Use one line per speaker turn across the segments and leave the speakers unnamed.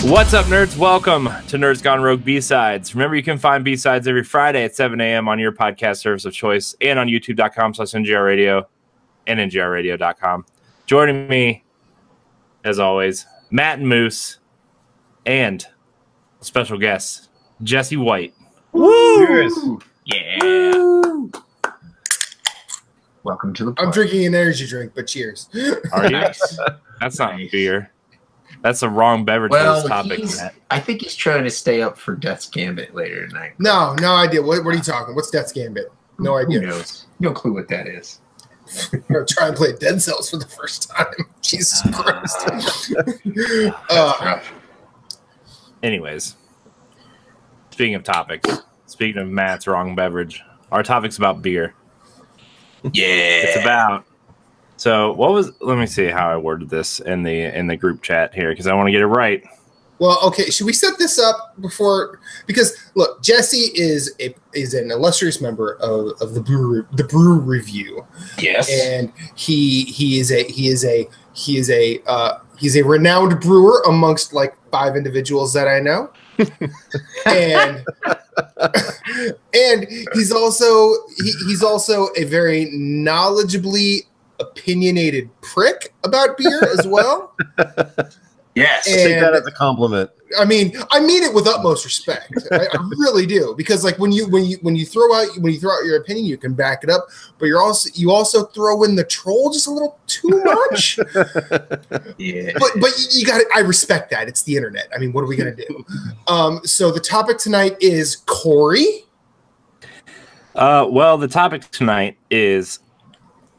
What's up, nerds? Welcome to Nerds Gone Rogue B-Sides. Remember, you can find B-Sides every Friday at 7 a.m. on your podcast service of choice and on youtube.com/NGRradio and NGRradio.com. Joining me, as always, Matt and Moose, and special guest, Jesse White.
Woo!
Cheers.
Yeah.
Woo!
Welcome to the party.
I'm drinking an energy drink, but cheers.
Are you?
Nice.
That's not beer. That's the wrong beverage for this topic, Matt.
I think he's trying to stay up for Death's Gambit later tonight.
No idea. What are you talking? What's Death's Gambit? No idea.
Who knows? No clue what that is.
I'm gonna try and play Dead Cells for the first time. Jesus Christ.
Rough.
Anyways, speaking of topics, speaking of Matt's wrong beverage, our topic's about beer.
Yeah.
It's about. So what was? Let me see how I worded this in the group chat here because I want to get it right.
Well, okay. Should we set this up before? Because look, Jesse is an illustrious member of the Brew Review.
Yes.
And he's a renowned brewer amongst like 5 individuals that I know. and he's also a very knowledgeably opinionated prick about beer as well.
Yes.
And
take that as a compliment.
I mean it with utmost respect. I really do, because like when you throw out your opinion, you can back it up, but you also throw in the troll just a little too much.
Yeah.
But you got it. I respect that. It's the internet. I mean, what are we gonna do? So the topic tonight is Corey.
Well, the topic tonight is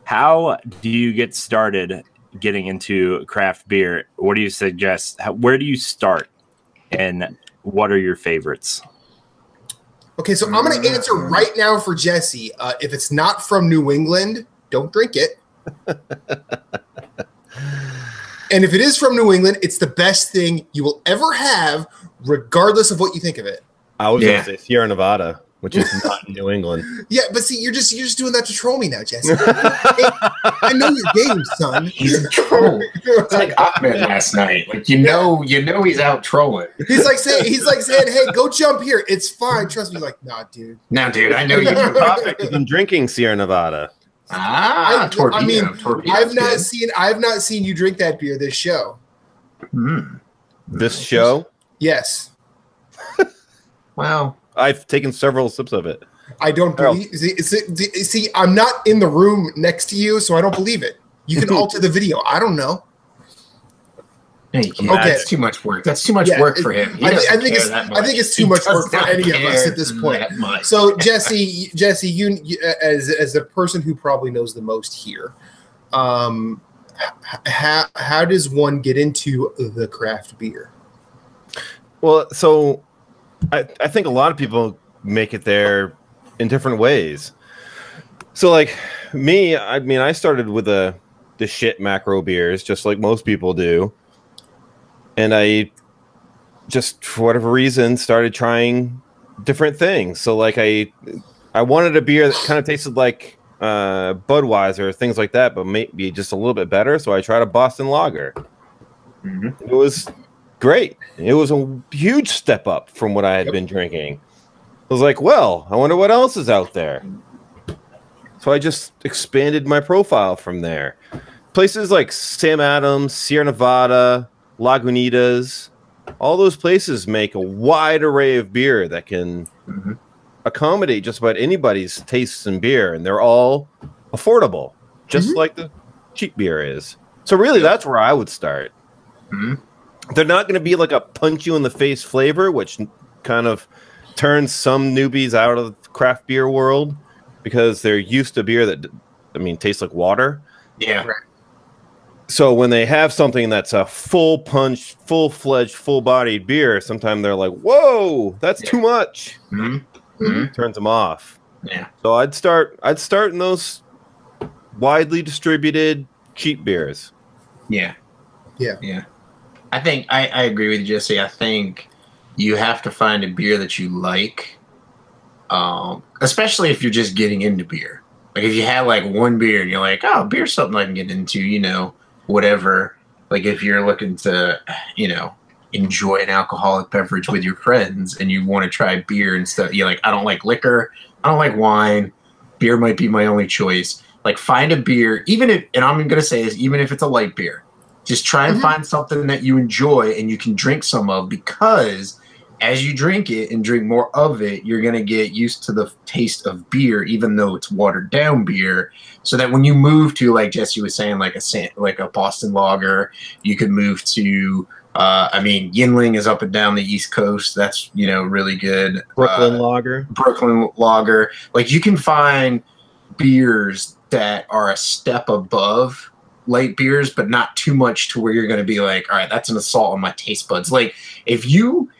how do you get started getting into craft beer? What do you suggest? Where do you start? And what are your favorites?
Okay, so I'm going to answer right now for Jesse. If it's not from New England, don't drink it. And if it is from New England, it's the best thing you will ever have, regardless of what you think of it.
I was going to say Sierra Nevada, which is not in New England.
Yeah, but see, you're just doing that to troll me now, Jesse. I know your game, son.
He's a troll. It's like Ahmed last night. Like you know he's out trolling.
He's like saying, "Hey, go jump here. It's fine. Trust me." Like, nah, dude.
Now, dude, I know you.
I'm drinking Sierra Nevada.
Torpedo.
I mean,
Torpedo's
I have not seen you drink that beer this show.
This show?
Yes.
Wow.
I've taken several sips of it.
I don't believe. See, I'm not in the room next to you, so I don't believe it. You can alter the video. I don't know.
Okay, that's too much work. That's too much work for him.
I think it's too much work for any of us at this point. So Jesse, you as the person who probably knows the most here, how does one get into the craft beer?
Well, so I think a lot of people make it there in different ways. So like me, I mean, I started with the shit macro beers, just like most people do. And I just, for whatever reason, started trying different things. So like I wanted a beer that kind of tasted like Budweiser, things like that, but maybe just a little bit better. So I tried a Boston Lager. It was great. It was a huge step up from what I had been drinking. I was like, well, I wonder what else is out there. So I just expanded my profile from there. Places like Sam Adams, Sierra Nevada, Lagunitas, all those places make a wide array of beer that can accommodate just about anybody's tastes in beer, and they're all affordable, just like the cheap beer is. So really, that's where I would start. They're not going to be like a punch-you-in-the-face flavor, which kind of turns some newbies out of the craft beer world because they're used to beer that, I mean, tastes like water.
Yeah.
So when they have something that's a full punch, full-fledged, full-bodied beer, sometimes they're like, whoa, that's too much. Turns them off.
Yeah.
So I'd start in those widely distributed cheap beers.
Yeah. I think I agree with you, Jesse. I think you have to find a beer that you like, especially if you're just getting into beer. Like if you have like one beer and you're like, oh, beer's something I can get into, you know, whatever. Like if you're looking to, you know, enjoy an alcoholic beverage with your friends and you want to try beer and stuff, you're like, I don't like liquor, I don't like wine, beer might be my only choice. Like, find a beer, even if, and I'm gonna say this, even if it's a light beer, just try and find something that you enjoy and you can drink some of, because as you drink it and drink more of it, you're going to get used to the taste of beer, even though it's watered down beer. So that when you move to, like Jesse was saying, like a Boston Lager, you could move to, I mean, Yinling is up and down the East Coast. That's, you know, really good.
Brooklyn Lager.
Like, you can find beers that are a step above light beers, but not too much to where you're going to be like, all right, that's an assault on my taste buds. Like, if you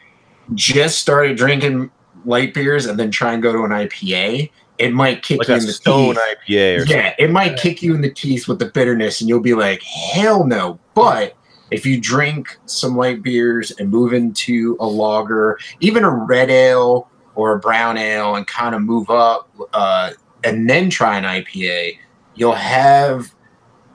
just started drinking light beers and then try and go to an IPA, it might kick
like
you
a
in the
Stone
teeth.
IPA or something.
It might kick you in the teeth with the bitterness, and you'll be like, hell no. But if you drink some light beers and move into a lager, even a red ale or a brown ale, and kind of move up and then try an IPA, you'll have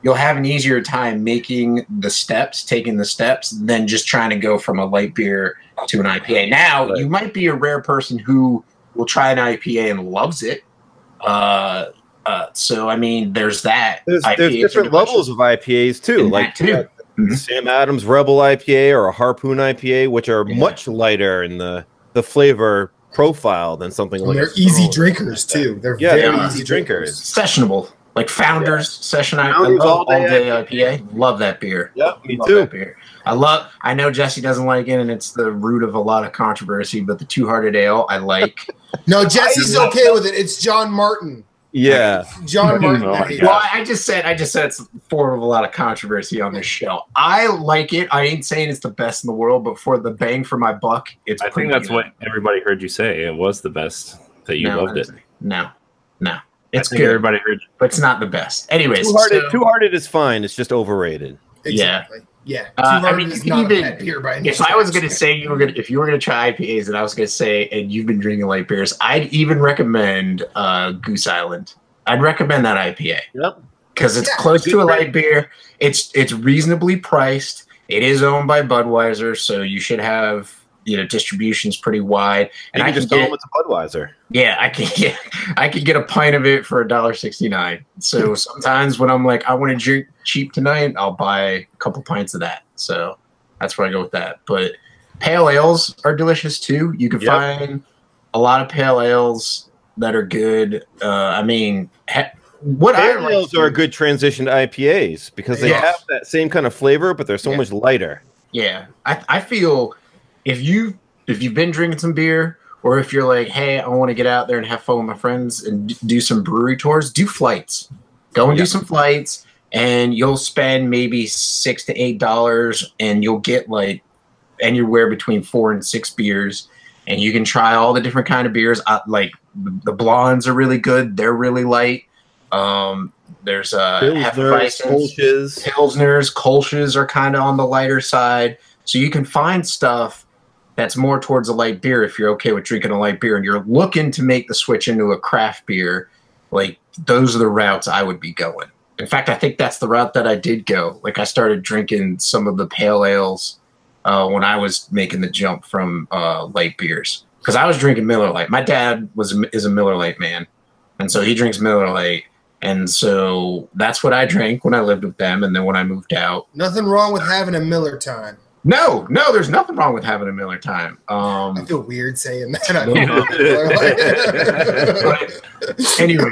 an easier time taking the steps than just trying to go from a light beer to an IPA. Now, you might be a rare person who will try an IPA and loves it. So, I mean, there's that.
There's different levels of IPAs, too. Like Sam Adams Rebel IPA or a Harpoon IPA, which are much lighter in the flavor profile than something like
they're easy drinkers, too. They're very easy drinkers.
Sessionable. Like Founders Session IPA, all day IPA. Love that beer.
Yeah, me too.
That beer. I know Jesse doesn't like it, and it's the root of a lot of controversy, but the Two Hearted Ale, I like.
No, Jesse's okay with it. It's John Martin.
Yeah.
John Martin.
Well, I just said it's form of a lot of controversy on this show. I like it. I ain't saying it's the best in the world, but for the bang for my buck,
I think that's what everybody heard you say. It was the best, that you loved it.
No. It's good.
Everybody heard you.
But it's not the best. Anyways.
Two Hearted is fine. It's just overrated.
Exactly. Yeah.
I mean, if I was going to say if you were going to try IPAs, and I was going to say, and you've been drinking light beers, I'd even recommend Goose Island. I'd recommend that IPA.
Yep.
Because it's close to a light beer. It's reasonably priced. It is owned by Budweiser, so you should have, you know, distribution's pretty wide. And
I can just tell them it's a Budweiser.
Yeah, I can get a pint of it for $1.69. So sometimes when I'm like, I want to drink cheap tonight, I'll buy a couple pints of that. So that's where I go with that. But pale ales are delicious too. You can find a lot of pale ales that are good. I mean,
pale ales are a good transition to IPAs because they have that same kind of flavor, but they're so much lighter.
Yeah, I feel if you've been drinking some beer, or if you're like, hey, I want to get out there and have fun with my friends and do some brewery tours, do flights. Go and do some flights, and you'll spend maybe $6 to $8, and you'll get like anywhere between 4 and 6 beers, and you can try all the different kind of beers. Like the blondes are really good; they're really light. There's Pilsners, Kolsch's are kind of on the lighter side, so you can find stuff that's more towards a light beer if you're okay with drinking a light beer and you're looking to make the switch into a craft beer. Like, those are the routes I would be going. In fact, I think that's the route that I did go. Like, I started drinking some of the pale ales when I was making the jump from light beers, because I was drinking Miller Lite. My dad is a Miller Lite man, and so he drinks Miller Lite. And so that's what I drank when I lived with them, and then when I moved out.
Nothing wrong with having a Miller time.
No, there's nothing wrong with having a Miller time.
I feel weird saying that.
Anyway,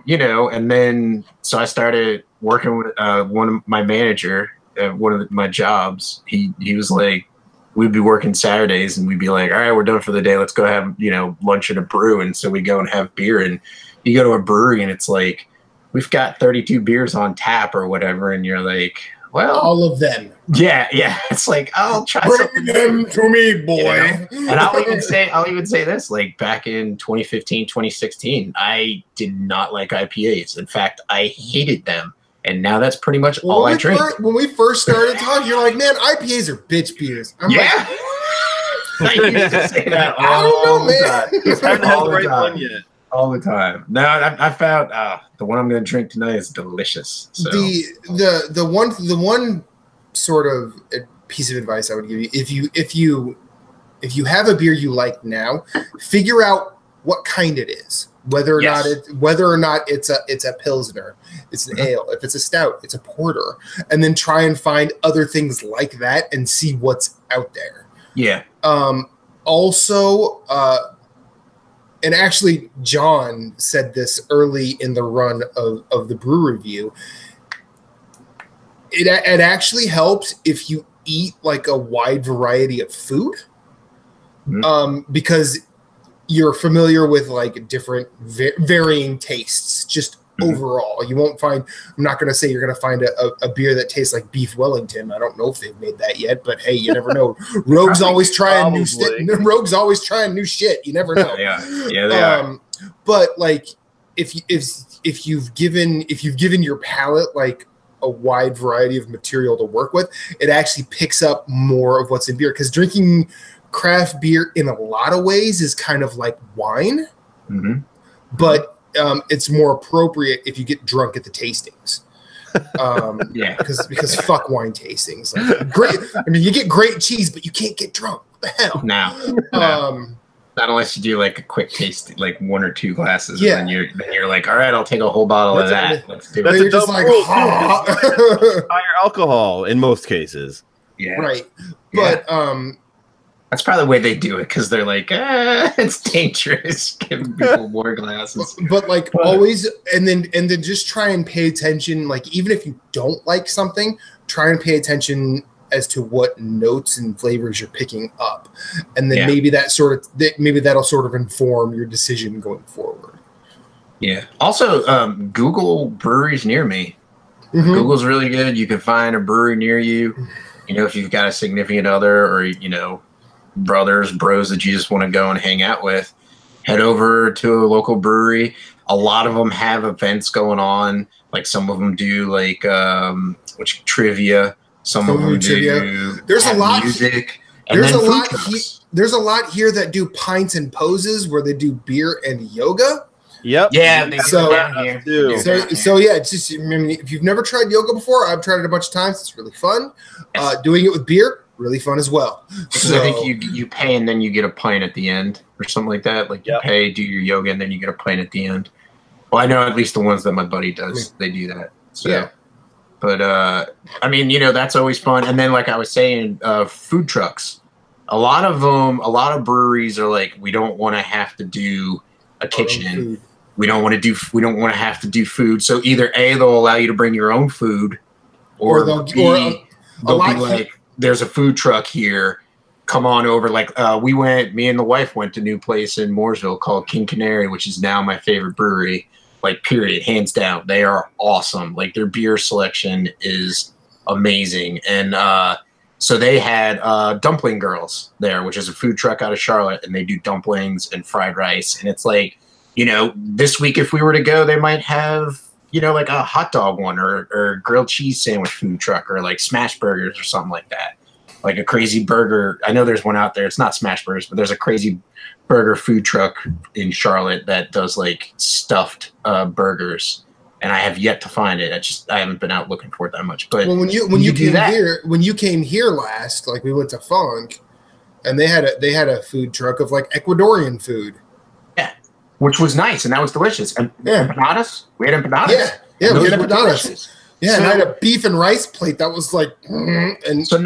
you know, and then so I started working with one of my manager at one of my jobs. He was like, we'd be working Saturdays, and we'd be like, all right, we're done for the day. Let's go have, you know, lunch at a brew. And so we go and have beer, and you go to a brewery, and it's like, we've got 32 beers on tap or whatever, and you're like, well,
all of them.
Yeah. It's like, I'll try
Bring them to me, boy.
You know? And I'll even say this, like back in 2015, 2016, I did not like IPAs. In fact, I hated them. And now that's pretty much all I drink.
When we first started talking, you're like, man, IPAs are bitch beers. I'm
like, I used to say that
I don't know, man.
It's hard to have the right one yet.
All the time. Now I found the one I'm going to drink tonight is delicious. So.
The one sort of piece of advice I would give you. If you have a beer you like now, figure out what kind it is. Whether or not it's a pilsner, it's an ale. If it's a stout, it's a porter, and then try and find other things like that and see what's out there.
Yeah.
Also, and actually, John said this early in the run of the brew review. It actually helps if you eat like a wide variety of food, because you're familiar with like different varying tastes just overall. You won't find, I'm not going to say you're going to find a beer that tastes like beef Wellington. I don't know if they've made that yet, but hey, you never know. Rogue's always trying new shit. You never know.
Yeah, they are.
But like if you've given your palate like a wide variety of material to work with, it actually picks up more of what's in beer, because drinking craft beer in a lot of ways is kind of like wine, but it's more appropriate if you get drunk at the tastings. Because fuck wine tastings. Like, great. I mean, you get great cheese, but you can't get drunk. What the hell?
No. Not unless you do like a quick taste, like 1 or 2 glasses. Yeah. And then you're like, all right, I'll take a whole bottle of that. Let's do it.
You're just like
higher alcohol in most cases.
Yeah. Right. But
that's probably the way they do it, because they're like, it's dangerous giving people more glasses.
But like always, and then just try and pay attention. Like even if you don't like something, try and pay attention as to what notes and flavors you're picking up, and then maybe that'll sort of inform your decision going forward.
Yeah. Also, Google breweries near me. Google's really good. You can find a brewery near you. You know, if you've got a significant other, or bros that you just want to go and hang out with, head over to a local brewery. A lot of them have events going on. Like some of them do like trivia. Some of them do.
There's a lot
music.
There's a lot here that do pints and poses where they do beer and yoga.
Yep.
Yeah.
So yeah, it's just, I mean, if you've never tried yoga before, I've tried it a bunch of times. It's really fun. Doing it with beer, really fun as well.
So I think you pay and then you get a pint at the end or something like that. Like you pay, do your yoga, and then you get a pint at the end. Well, I know at least the ones that my buddy does, they do that. So, but I mean, that's always fun. And then, like I was saying, food trucks. A lot of breweries are like, we don't want to have to do a kitchen. We don't want to have to do food. So either A, they'll allow you to bring your own food, or they'll be like, there's a food truck here, come on over. Like me and the wife went to a new place in Mooresville called King Canary, which is now my favorite brewery, like period, hands down. They are awesome. Like their beer selection is amazing. And so they had Dumpling Girls there, which is a food truck out of Charlotte, and they do dumplings and fried rice. And it's like, this week if we were to go, they might have like a hot dog one, or grilled cheese sandwich food truck, or like smash burgers or something like that. Like a crazy burger. I know there's one out there. It's not smash burgers, but there's a crazy burger food truck in Charlotte that does like stuffed burgers. And I have yet to find it. I haven't been out looking for it that much. But
when you came here last, like we went to Funk, and they had a food truck of like Ecuadorian food.
Which was nice, and that was delicious. And empanadas, we had empanadas.
Yeah, we had empanadas. Yeah, and I had a beef and rice plate that was like, and
so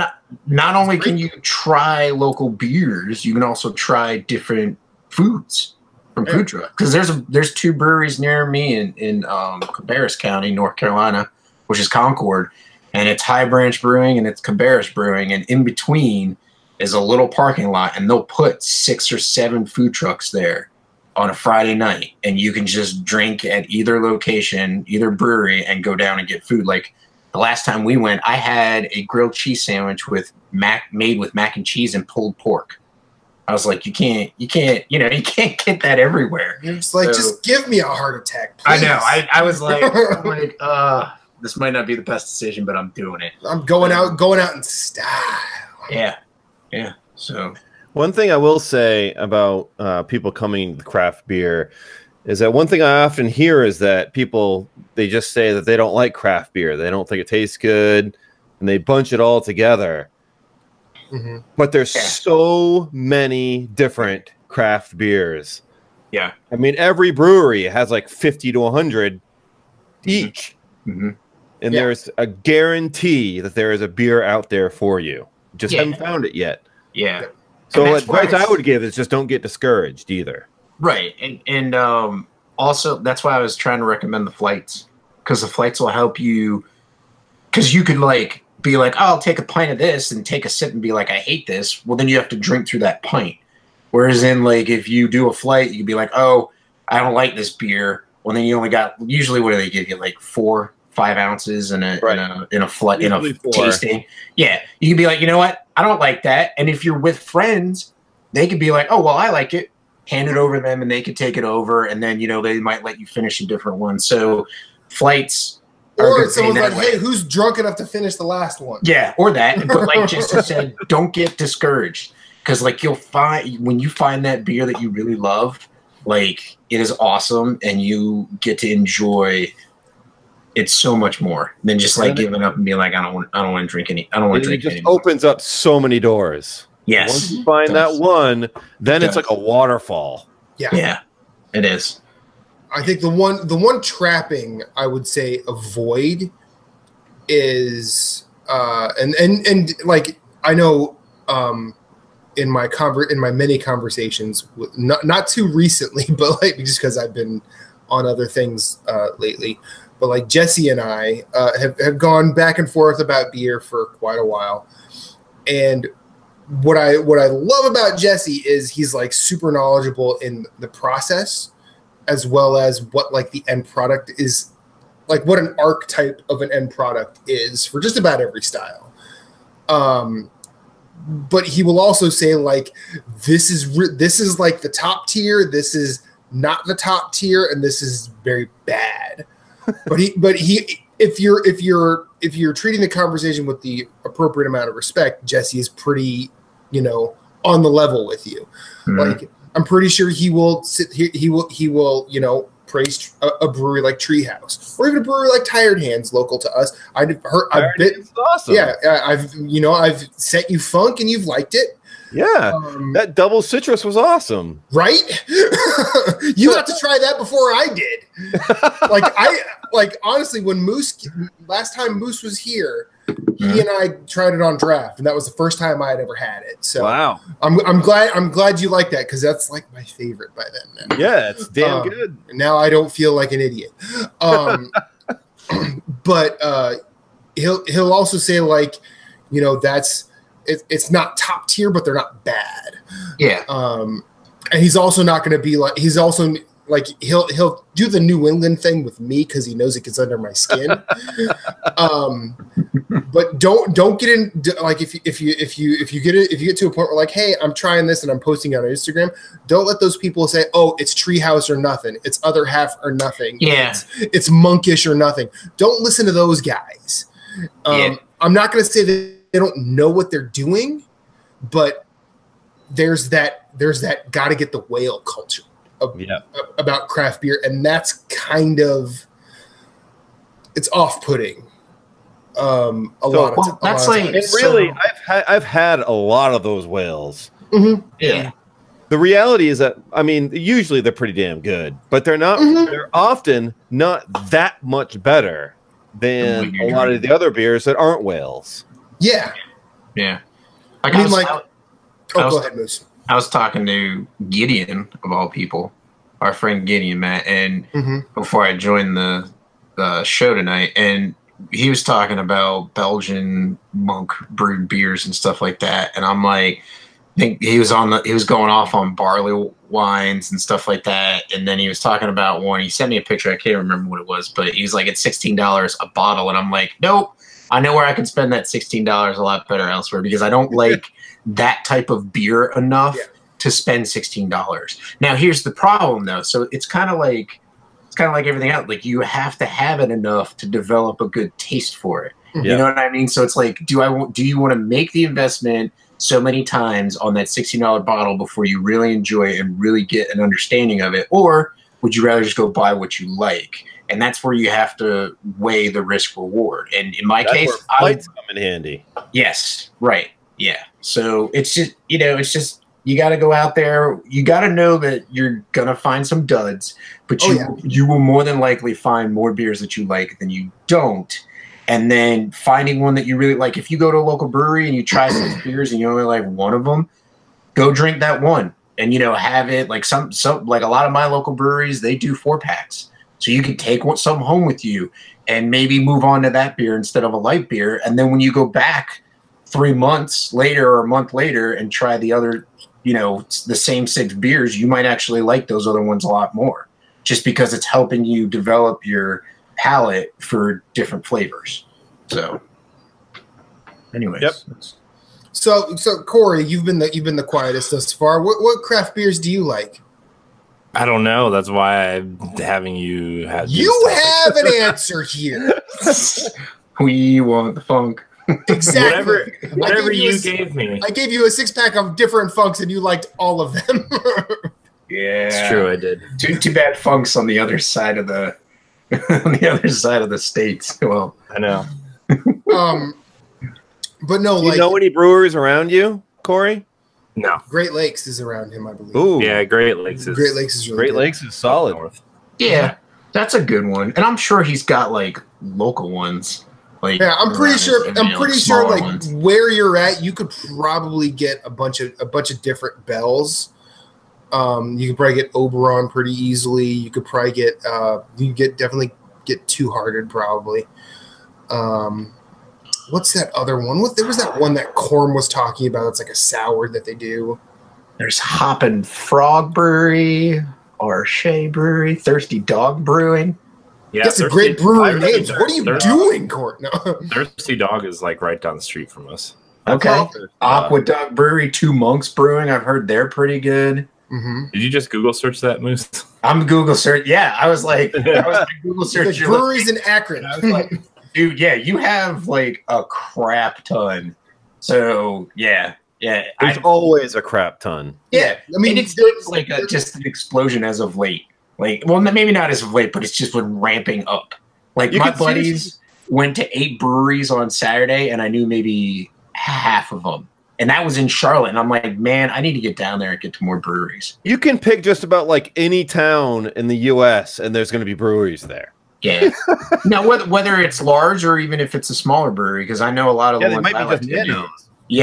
not only can you try local beers, you can also try different foods from food truck. Because there's 2 breweries near me in Cabarrus County, North Carolina, which is Concord, and it's High Branch Brewing and it's Cabarrus Brewing, and in between is a little parking lot, and they'll put 6 or 7 food trucks there on a Friday night, and you can just drink at either location, either brewery, and go down and get food. Like the last time we went, I had a grilled cheese sandwich made with mac and cheese and pulled pork. I was like, you can't get that everywhere.
It's like, just give me a heart attack, please.
I know. I was like, this might not be the best decision, but I'm doing it.
I'm going out in style.
Yeah. So.
One thing I will say about people coming to craft beer is that one thing I often hear is that people, they just say that they don't like craft beer. They don't think it tastes good, and they bunch it all together. but there's so many different craft beers.
Yeah.
I mean, every brewery has like 50 to 100 each. And there's a guarantee that there is a beer out there for you. Just haven't found it yet.
Yeah.
So advice I would give is just don't get discouraged either.
Right. And also, that's why I was trying to recommend the flights. Because the flights will help you. Because you could, like, be like, oh, I'll take a pint of this and take a sip and be like, I hate this. Well, then you have to drink through that pint. Whereas in, like, if you do a flight, you could be like, oh, I don't like this beer. Well, then you only got, usually what do they give you? Like 4-5 ounces in a flight, in a tasting. Yeah. You can be like, you know what? I don't like that. And if you're with friends, they could be like, oh, well, I like it. Hand it over to them and they could take it over. And then, you know, they might let you finish a different one. So flights.
Or someone's like, hey, who's drunk enough to finish the last one?
Yeah, or that. But like Jesse said, don't get discouraged. Because like you'll find, when you find that beer that you really love, like it is awesome and you get to enjoy it so much more than just like giving up and being like, I don't want to drink any. I don't want to drink anymore.
It just opens up so many doors.
Yes.
Once you find that one, then it's like a waterfall.
Yeah.
Yeah, it is.
I think the one trapping I would say avoid is and like I know in my many conversations with, not too recently, but like just because I've been on other things lately, but like Jesse and I have gone back and forth about beer for quite a while, and what I love about Jesse is he's like super knowledgeable in the process, as well as what like the end product is, like what an archetype of an end product is for just about every style. But he will also say like, this is like the top tier. This is not the top tier, and this is very bad. but he, if you're treating the conversation with the appropriate amount of respect, Jesse is pretty, you know, on the level with you. Like, I'm pretty sure he will he will, you know, praise a brewery like Treehouse or even a brewery like Tired Hands, local to us.
Awesome.
Yeah, I've sent you Funk and you've liked it.
Yeah, that double citrus was awesome.
Right? You got to try that before I did. Like honestly, when last time Moose was here, he and I tried it on draft, and that was the first time I had ever had it. So
wow,
I'm glad you like that, because that's like my favorite by then. Man.
Yeah, it's damn good.
Now I don't feel like an idiot. But he'll also say like, you know, it's not top tier, but they're not bad.
Yeah.
And he's also not going to be like, he's also like, he'll do the New England thing with me because he knows it gets under my skin. But don't get in, like, if you get to a point where like, hey, I'm trying this and I'm posting it on Instagram, don't let those people say, oh, it's Treehouse or nothing, it's Other Half or nothing,
yeah,
it's Monkish or nothing. Don't listen to those guys. I'm not going to say that they don't know what they're doing, but there's that got to get the whale culture about craft beer, and that's kind of, it's off-putting. Lot of times.
Really, I've had a lot of those whales.
Mm-hmm.
Yeah.
The reality is that, I mean, usually they're pretty damn good, but they're not. They're often not that much better than a lot of the other beers that aren't whales.
Yeah. Like,
go ahead, Moose.
I was talking to Gideon, of all people, our friend Gideon, Matt, and before I joined the show tonight, and he was talking about Belgian monk brewed beers and stuff like that, and I'm like, I think he was going off on barley wines and stuff like that, and then he was talking about one. He sent me a picture. I can't remember what it was, but he was like, it's $16 a bottle, and I'm like, nope. I know where I can spend that $16 a lot better elsewhere, because I don't like that type of beer enough to spend $16. Now, here's the problem, though. So it's kind of like everything else. Like, you have to have it enough to develop a good taste for it. Yeah. You know what I mean? So it's like, do you want to make the investment so many times on that $16 bottle before you really enjoy it and really get an understanding of it, or would you rather just go buy what you like? And that's where you have to weigh the risk reward. And in my case,
flights come in handy.
Yes, right. Yeah. So it's just, you got to go out there. You got to know that you're going to find some duds, but you will more than likely find more beers that you like than you don't. And then finding one that you really like. If you go to a local brewery and you try 6 beers and you only like one of them, go drink that one and, have it like some like a lot of my local breweries, they do 4-packs. So you can take some home with you and maybe move on to that beer instead of a light beer. And then when you go back 3 months later or a month later and try the other, the same 6 beers, you might actually like those other ones a lot more just because it's helping you develop your palate for different flavors. So anyways.
Yep.
So Corey, you've been the quietest thus far. What craft beers do you like?
I don't know. That's why I'm having you have.
You have an answer here.
We want the funk.
Exactly.
Whatever you gave me.
I gave you a 6-pack of different funks, and you liked all of them.
Yeah,
it's true. I did.
Too bad funk's on the other side of the states. Well,
I know.
But no,
Do you know any brewers around you, Corey?
No.
Great Lakes is around him, I believe.
Ooh,
Yeah, Great Lakes is
really
Great
good.
Lakes is solid.
yeah, that's a good one, and I'm sure he's got like local ones. Like,
yeah, I'm pretty sure.
smaller
Like
ones.
where you're at, you could probably get a bunch of different bells. You could probably get Oberon pretty easily. You could probably definitely get Two Hearted probably. What's that other one? There was that one that Corm was talking about. It's like a sour that they do.
There's Hoppin' Frog Brewery, or Shea Brewery, Thirsty Dog Brewing.
Yeah,
That's a great brewery names. What are you doing, Court? No.
Thirsty Dog is like right down the street from us.
Okay. Aqueduct Brewery, Two Monks Brewing. I've heard they're pretty good.
Mm-hmm.
Did you just Google search that, Moose?
I'm Google search. Yeah, I was like Google search.
The breweries in Akron.
I was like, dude, yeah, you have like a crap ton. So yeah.
There's always a crap ton.
Yeah,
I mean,
it's like just an explosion as of late. Like, well, maybe not as of late, but it's just been ramping up. Like my buddies went to 8 breweries on Saturday, and I knew maybe half of them. And that was in Charlotte. And I'm like, man, I need to get down there and get to more breweries.
You can pick just about like any town in the U.S. and there's going to be breweries there.
Yeah. Now, whether it's large or even if it's a smaller brewery, because I know a lot of the ones I like to do,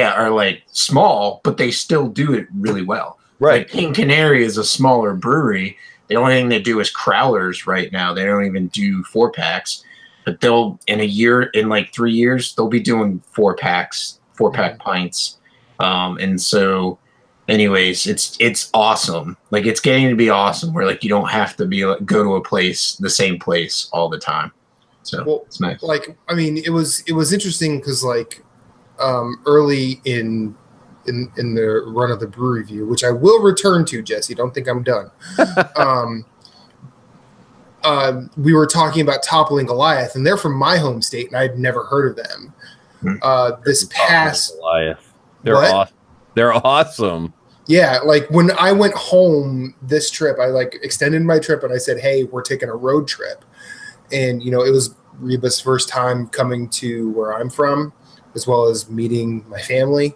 are like small, but they still do it really well.
Right.
Like King Canary is a smaller brewery. The only thing they do is crowlers right now. They don't even do 4-packs. But they'll, in like 3 years, they'll be doing 4-pack pints. And so, anyways, it's awesome. Like, it's getting to be awesome where like you don't have to go to the same place all the time. So it's nice.
Like, I mean, it was interesting because like early in the run of the brew review, which I will return to, Jesse, don't think I'm done. We were talking about Toppling Goliath, and they're from my home state, and I'd never heard of them. This past
Goliath. They're awesome.
Yeah, like when I went home this trip, I like extended my trip and I said, hey, we're taking a road trip. And, it was Reba's first time coming to where I'm from, as well as meeting my family.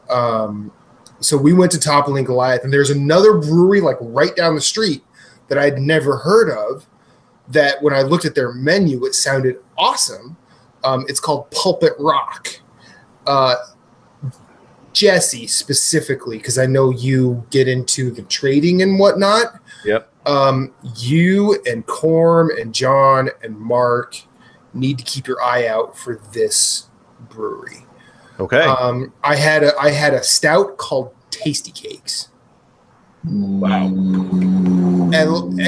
So we went to Toppling Goliath, and there's another brewery like right down the street that I'd never heard of, that when I looked at their menu, it sounded awesome. It's called Pulpit Rock. Jesse specifically, because I know you get into the trading and whatnot.
Yep.
You and Corm and John and Mark need to keep your eye out for this brewery.
Okay.
I had a stout called Tasty Cakes.
Wow.
And how the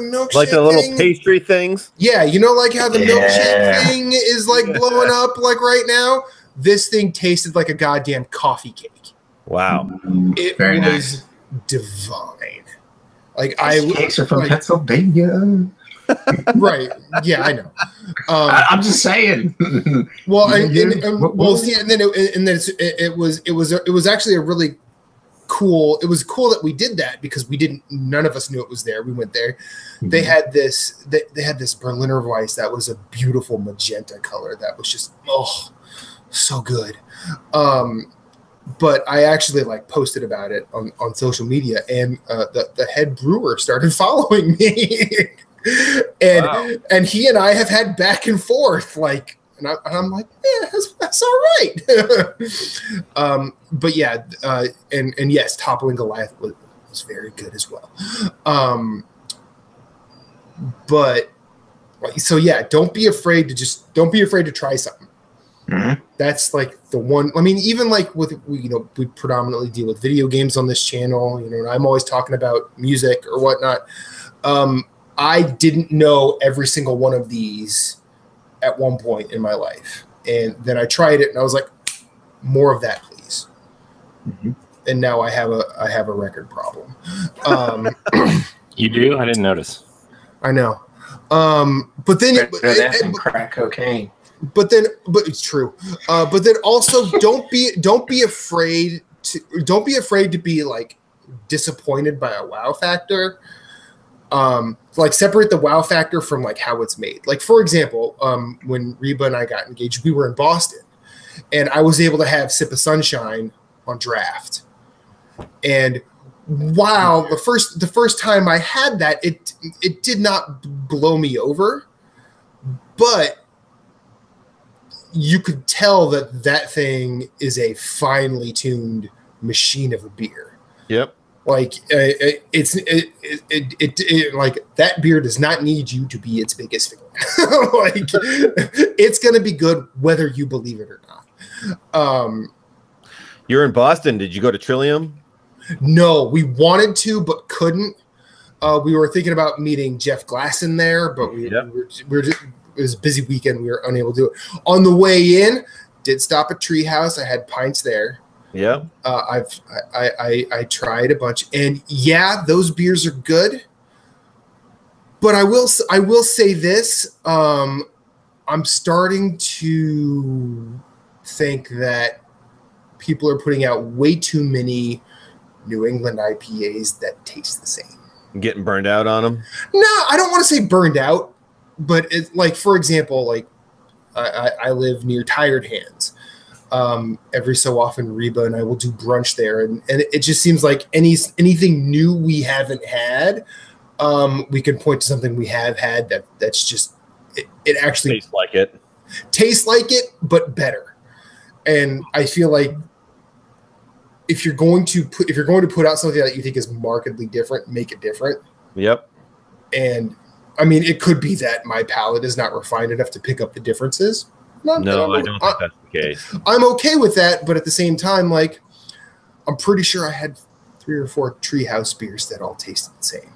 milkshake
Like the little
thing,
pastry things?
yeah, like how the milkshake thing is like blowing up like right now. This thing tasted like a goddamn coffee cake.
Wow.
It
Very
was
nice.
Divine. Like
These cakes are from Pennsylvania.
Right. Yeah, I know.
I'm just saying.
Well, see, and then it was actually a really cool. It was cool that we did that because none of us knew it was there. We went there. Mm-hmm. They had this Berliner Weiss that was a beautiful magenta color that was just so good. But I actually like posted about it on social media, and the head brewer started following me, and he and I have had back and forth like, and I'm like, yeah, that's all right. But yeah, and yes, Toppling Goliath was very good as well. But so yeah, don't be afraid to try something.
Mm-hmm.
That's like the one. I mean, even like we predominantly deal with video games on this channel. And I'm always talking about music or whatnot. I didn't know every single one of these at one point in my life, and then I tried it, and I was like, more of that, please.
Mm-hmm.
And now I have a record problem.
You do? I didn't notice.
I know. But then
crack cocaine.
But it's true. But then also don't be afraid to be like disappointed by a wow factor. Like separate the wow factor from like how it's made. Like for example, when Reba and I got engaged, we were in Boston, and I was able to have Sip of Sunshine on draft. And wow, the first time I had that, it did not blow me over, but you could tell that thing is a finely tuned machine of a beer.
Yep.
Like it's like that beer does not need you to be its biggest fan. Like it's gonna be good whether you believe it or not.
You're in Boston. Did you go to Trillium?
No, we wanted to but couldn't. We were thinking about meeting Jeff Glasson there, but we were just, it was a busy weekend. We were unable to do it. On the way in, did stop at Treehouse. I had pints there.
Yeah.
I tried a bunch, and yeah, those beers are good. But I will say this: I'm starting to think that people are putting out way too many New England IPAs that taste the same.
Getting burned out on them?
No, I don't want to say burned out. But it's like, for example, like I live near Tired Hands. Every so often, Reba and I will do brunch there, and it just seems like anything new we haven't had, we can point to something we have had that's just it actually tastes like it, but better. And I feel like if you're going to put out something that you think is markedly different, make it different.
Yep.
And I mean, it could be that my palate is not refined enough to pick up the differences.
No, I don't think that's the case.
I'm okay with that, but at the same time, like, I'm pretty sure I had 3 or 4 Treehouse beers that all tasted the same.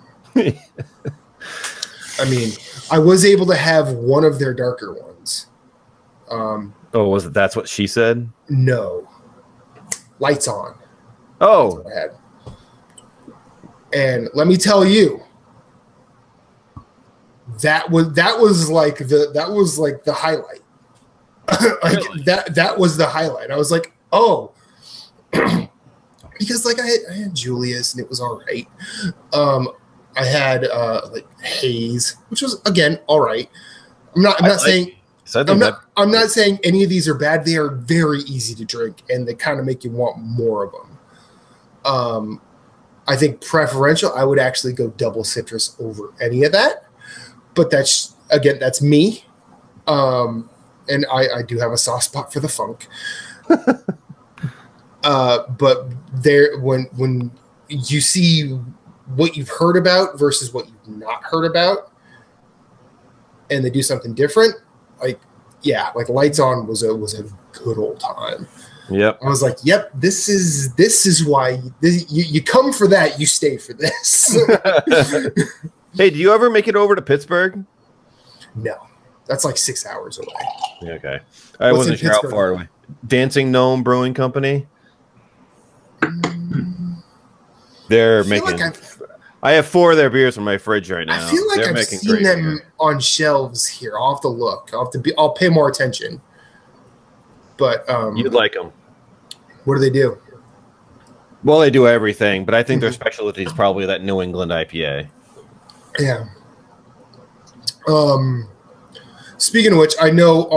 I mean, I was able to have one of their darker ones.
Was it That's What She Said?
No. Lights On.
Oh.
That's what I had. And let me tell you, that was like the highlight. Like really? that was the highlight. I was like, oh, because like I had Julius and it was all right. I had like Haze, which was again all right. I'm not saying any of these are bad. They are very easy to drink and they kind of make you want more of them. I think preferential, I would actually go double citrus over any of that. But that's me. And I do have a soft spot for the funk. But there, when you see what you've heard about versus what you've not heard about, and they do something different, like Lights On was a good old time.
Yep.
I was like, yep, this is why you come for that, you stay for this.
Hey, do you ever make it over to Pittsburgh?
No, that's like 6 hours away.
Okay, I wasn't sure how far away. Dancing Gnome Brewing Company. They're making. I have 4 of their beers in my fridge right now.
I feel like I've seen them on shelves here. I'll have to look. I'll pay more attention. But
you'd like them.
What do they do?
Well, they do everything, but I think their specialty is probably that New England IPA.
Yeah. Speaking of which, I know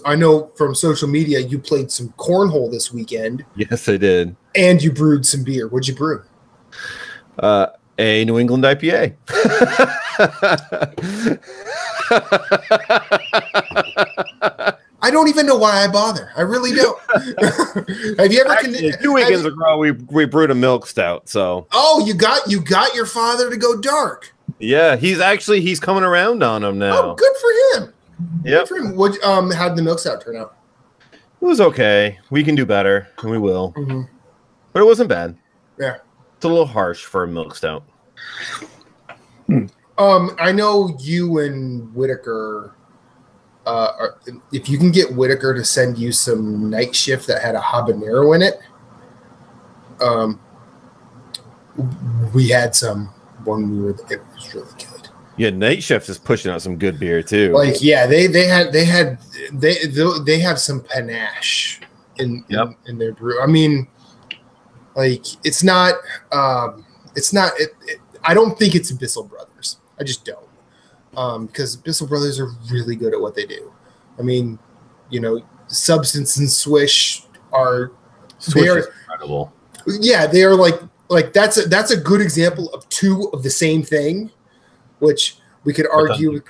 I know from social media you played some cornhole this weekend.
Yes, I did.
And you brewed some beer. What'd you brew?
A New England IPA.
I don't even know why I bother. I really don't. Have you ever?
Actually, 2 weekends ago, we brewed a milk stout. So.
Oh, you got your father to go dark.
Yeah, he's coming around on him now.
Oh, good for him.
Yeah.
What? How'd the milk stout turn out?
It was okay. We can do better, and we will.
Mm-hmm.
But it wasn't bad.
Yeah.
It's a little harsh for a milk stout.
I know you and Whitaker. If you can get Whitaker to send you some night shift that had a habanero in it, we had some when we were. It was really good.
Yeah, Night Shift is pushing out some good beer too.
Like, yeah, they have some panache in their brew. I mean, like it's not. I don't think it's Bissell Brothers. I just don't. Because Bissell Brothers are really good at what they do. I mean, Substance and Swish are
incredible.
Yeah, they are like that's a good example of two of the same thing, which we could argue.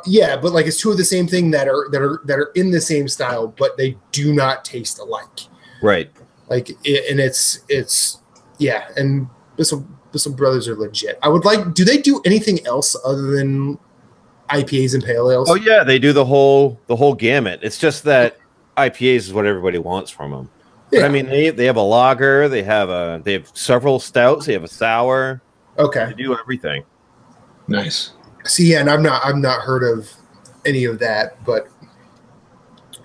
Yeah, but like it's two of the same thing that are in the same style, but they do not taste alike.
Right.
Like, and it's yeah, and Bissell Brothers are legit. I would like. Do they do anything else other than IPAs and pale ales?
Oh yeah, they do the whole gamut. It's just that IPAs is what everybody wants from them. Yeah. But I mean, they have a lager, they have several stouts, they have a sour.
Okay,
they do everything.
Nice.
See, yeah, and I've not heard of any of that, but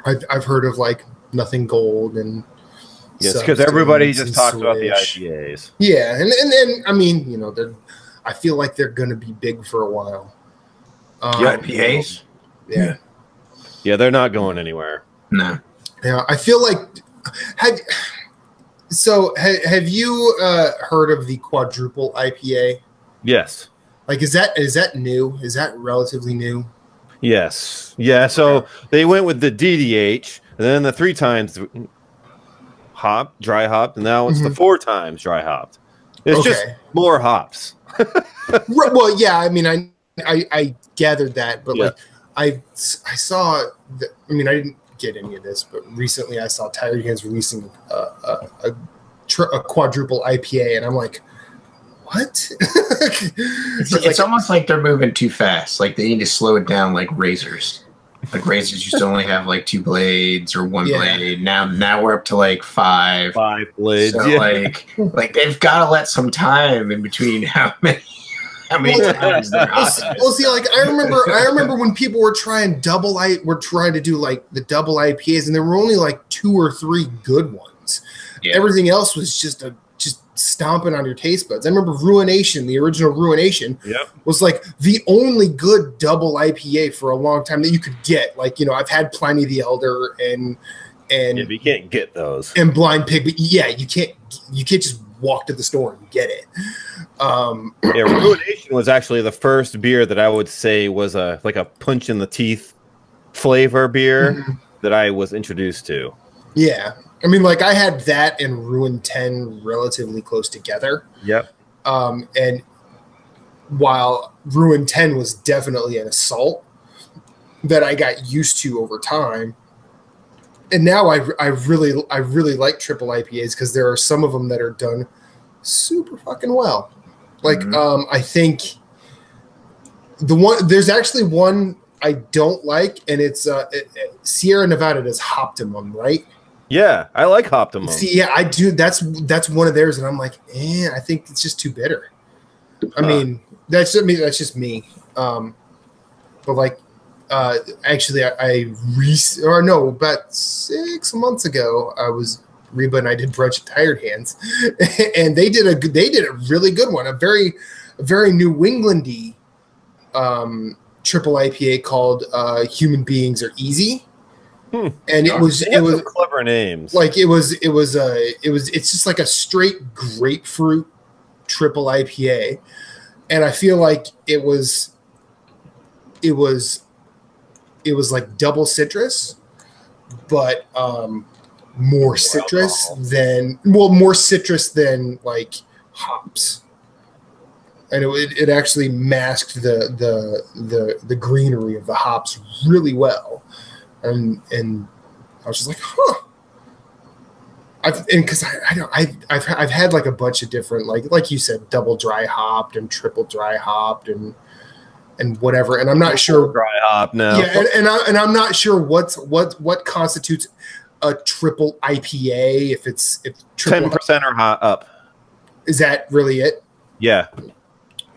I've heard of like Nothing Gold and.
Yes, because everybody just talks about the IPAs.
Yeah, and I mean, I feel like they're going to be big for a while.
IPAs?
Yeah.
Yeah, they're not going anywhere.
No.
Yeah, I feel like have you heard of the quadruple IPA?
Yes.
Like, is that new? Is that relatively new?
Yes. Yeah. So they went with the DDH, and then the 3 times dry hopped, and now it's the 4 times dry hopped. It's just more hops.
Well, yeah. I mean, I gathered that, but like I saw. I mean, I didn't get any of this, but recently I saw Tired Hands releasing a quadruple IPA, and I'm like, what?
It's almost like they're moving too fast. Like they need to slow it down, like razors. Like razors used to only have like 2 blades or 1 blade. Now we're up to like 5.
5 blades.
So like they've got to let some time in between how many times they're hot.
Well, see, like I remember when people were trying to do like the double IPAs, and there were only like 2 or 3 good ones. Yeah. Everything else was just stomping on your taste buds. I remember Ruination, the original Ruination, was like the only good double IPA for a long time that you could get. Like, I've had Pliny the Elder and
you can't get those.
And Blind Pig, but yeah, you can't just walk to the store and get it.
Ruination was actually the first beer that I would say was like a punch in the teeth flavor beer that I was introduced to.
Yeah. I mean, like I had that and Ruin 10 relatively close together.
Yep.
And while Ruin 10 was definitely an assault that I got used to over time, and now I really like triple IPAs because there are some of them that are done super fucking well. Like I think there's actually one I don't like, and it's Sierra Nevada does Hoptimum, right?
Yeah, I like Hoptimum.
See, yeah, I do. That's one of theirs, and I'm like, I think it's just too bitter. I mean, that's just me. But like, actually, about 6 months ago, Reba and I did brunch at Tired Hands, and they did a really good one, a very New Englandy triple IPA called Human Beings Are Easy. And it was
clever names.
Like it's just like a straight grapefruit triple IPA, and I feel like it was it was like double citrus, but more citrus than like hops, and it actually masked the greenery of the hops really well, and I was just like, huh. Because I've had like a bunch of different like you said, double dry hopped and triple dry hopped and whatever, and I'm not sure
dry hop now.
Yeah, and I'm not sure what constitutes a triple IPA if
10% or up.
Is that really it?
Yeah,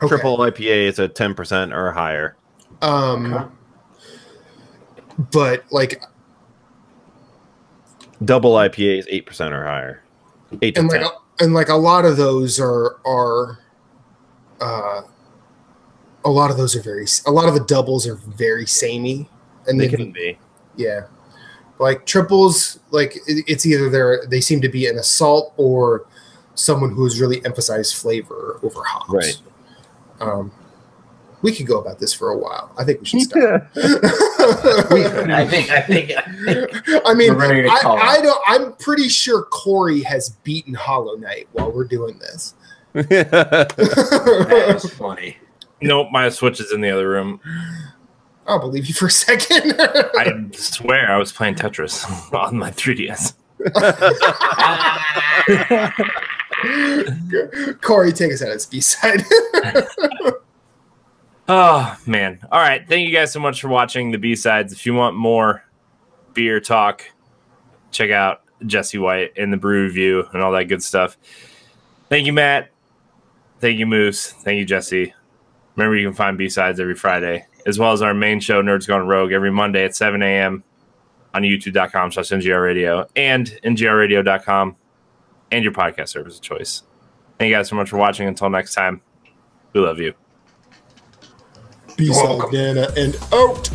Okay.
triple IPA is a 10% or higher.
But like
double IPA is 8% or higher. 8 to 10.
Like a lot of those are a lot of the doubles are very samey, and
They can be.
Yeah, like triples, like it's either they seem to be an assault or someone who's really emphasized flavor over hops.
Right.
We could go about this for a while. I think we should stop.
I think.
I mean,
We're ready to call it.
I'm pretty sure Corey has beaten Hollow Knight while we're doing this.
That is funny.
Nope, my Switch is in the other room.
I'll believe you for a second.
I swear I was playing Tetris on my 3DS.
Corey, take us out at B-side.
Oh, man. All right. Thank you guys so much for watching the B-Sides. If you want more beer talk, check out Jesse White and the Brew Review and all that good stuff. Thank you, Matt. Thank you, Moose. Thank you, Jesse. Remember, you can find B-Sides every Friday, as well as our main show, Nerds Gone Rogue, every Monday at 7 a.m. on youtube.com/NGRradio and NGRradio.com and your podcast service of choice. Thank you guys so much for watching. Until next time, we love you.
B-side, Dana, and out.